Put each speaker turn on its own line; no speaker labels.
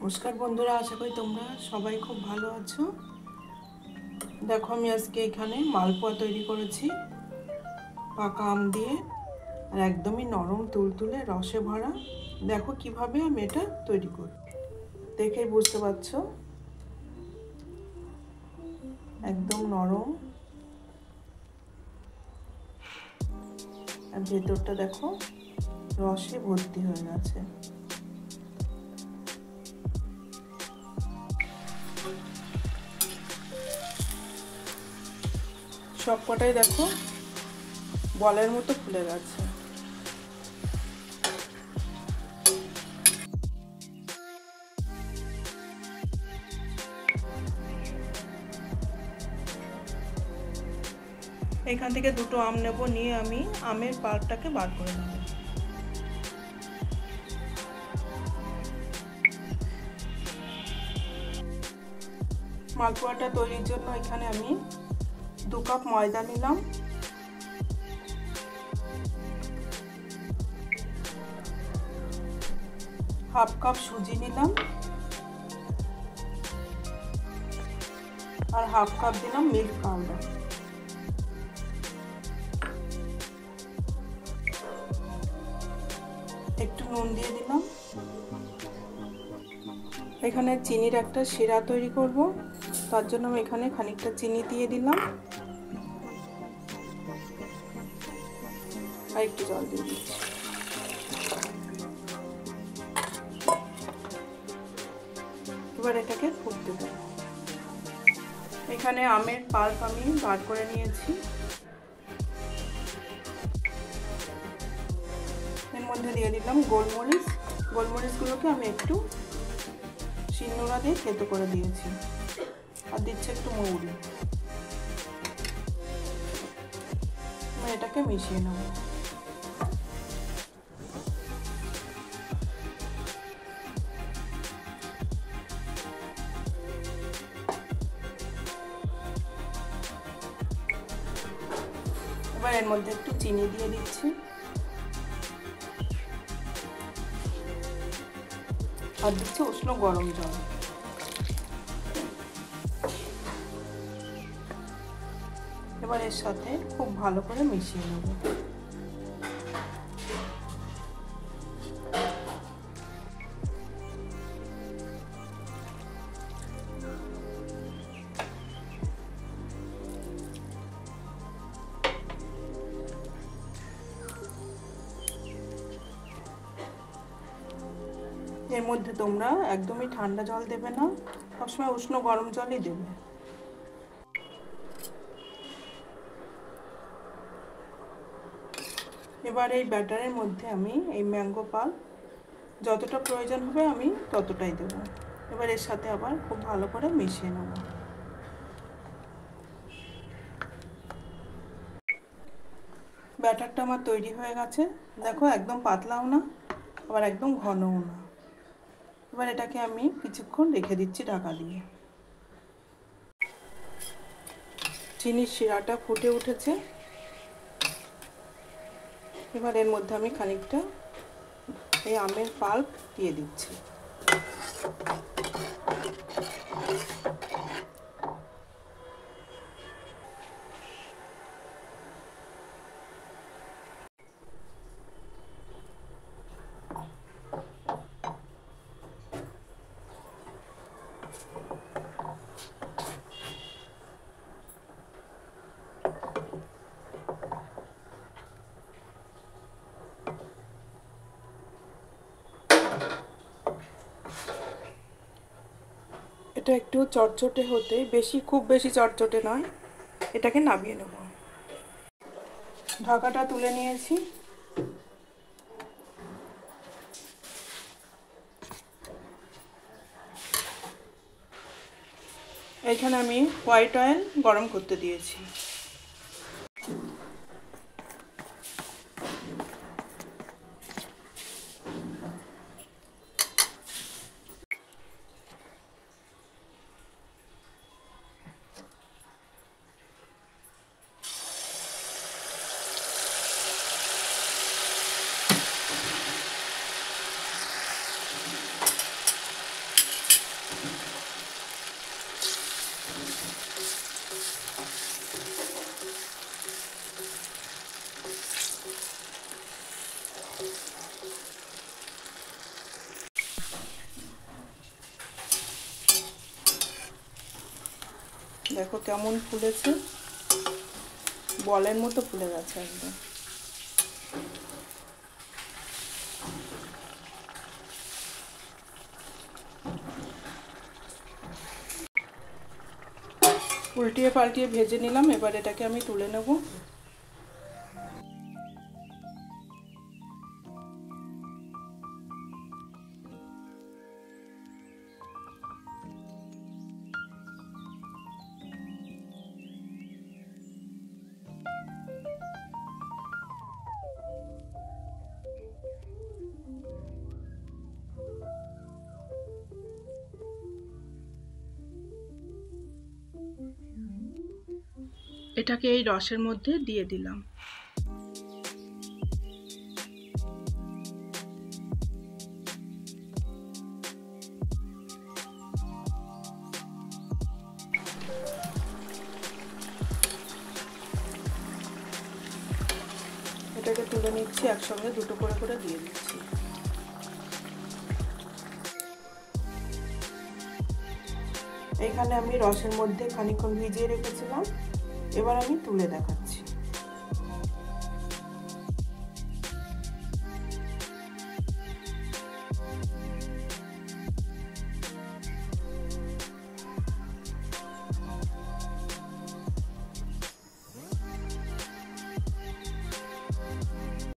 নমস্কার বন্ধুরা, আশা করি তোমরা সবাই খুব ভালো আছো। দেখো আমি আজকে এখানে মালপোয়া তৈরি করেছি পাকা আম দিয়ে, আর একদমই নরম তুলতুলে রসে ভরা। দেখো কিভাবে আমি এটা তৈরি করি, দেখেই বুঝতে পারছো একদম নরম, আর ভেতরটা দেখো রসে ভর্তি হয়ে গেছে। সব কটাই দেখো বলের মতো ফুলে গেছে। এখান থেকে দুটো আম নেব, নিয়ে আমি আমের পাল্পটাকে বার করে নেব। মালপোয়াটা তৈরির জন্য এখানে আমি 2 কাপ ময়দা নিলাম, হাফ কাপ সুজি নিলাম, আর হাফ কাপ দিলাম মিল্ক পাউডার। একটু নুন দিয়ে দিলাম। এখানে চিনির একটা শিরা তৈরি করব, তার জন্য আমি এখানে খানিকটা চিনি দিয়ে দিলাম, আর একটু জল দিয়ে দিচ্ছি। এবার এটাকে ফুটতে দেব। এখানে আমের পাল্প আমি বার করে নিয়েছি। এর মধ্যে দিয়ে দিলাম গোলমরিচ। গোলমরিচগুলোকে আমি একটু শিলনোড়া দিয়ে থেতো করে দিয়েছি, আর দিচ্ছি একটু মৌরি। এটাকে মিশিয়ে নেব। এবার এর মধ্যে একটু চিনি দিয়ে দিচ্ছি, আর দিচ্ছি উষ্ণ গরম জল। এবার এর সাথে খুব ভালো করে মিশিয়ে নেব। এর মধ্যে তোমরা একদমই ঠান্ডা জল দেবে না, সবসময় উষ্ণ গরম জলই দেবে। এবার এই ব্যাটারের মধ্যে আমি এই ম্যাঙ্গো পাল্প যতটা প্রয়োজন হবে আমি ততটাই দেব। এবার এর সাথে আবার খুব ভালো করে মিশিয়ে নেব। ব্যাটারটা আমার তৈরি হয়ে গেছে। দেখো একদম পাতলাও না, আবার একদম ঘনও না। এবার এটাকে আমি কিছুক্ষণ রেখে দিচ্ছি ঢাকা দিয়ে। চিনির শিরাটা ফুটে উঠেছে। এবার এর মধ্যে আমি খানিকটা এই আমের পাল্প দিয়ে দিচ্ছি। এটা একটু চটচটে হতে খুব বেশি চটচটে নয়, এটাকে নামিয়ে নেব। ঢাকাটা তুলে নিয়েছি। এখানে আমি হোয়াইট অয়েল গরম করতে দিয়েছি। দেখো কেমন ফুলেছে, বলের মতো ফুলে গেছে একদম। উল্টিয়ে পাল্টিয়ে ভেজে নিলাম, এবার এটাকে আমি তুলে নেব। এটাকে এই রসের মধ্যে দিয়ে দিলাম। এটাকে তুলে নিচ্ছি, একসঙ্গে দুটো করে দিয়ে দিচ্ছি। এখানে আমি রসের মধ্যে খানিকক্ষণ ভিজিয়ে রেখেছিলাম, এবার আমি তুলে দেখাচ্ছি।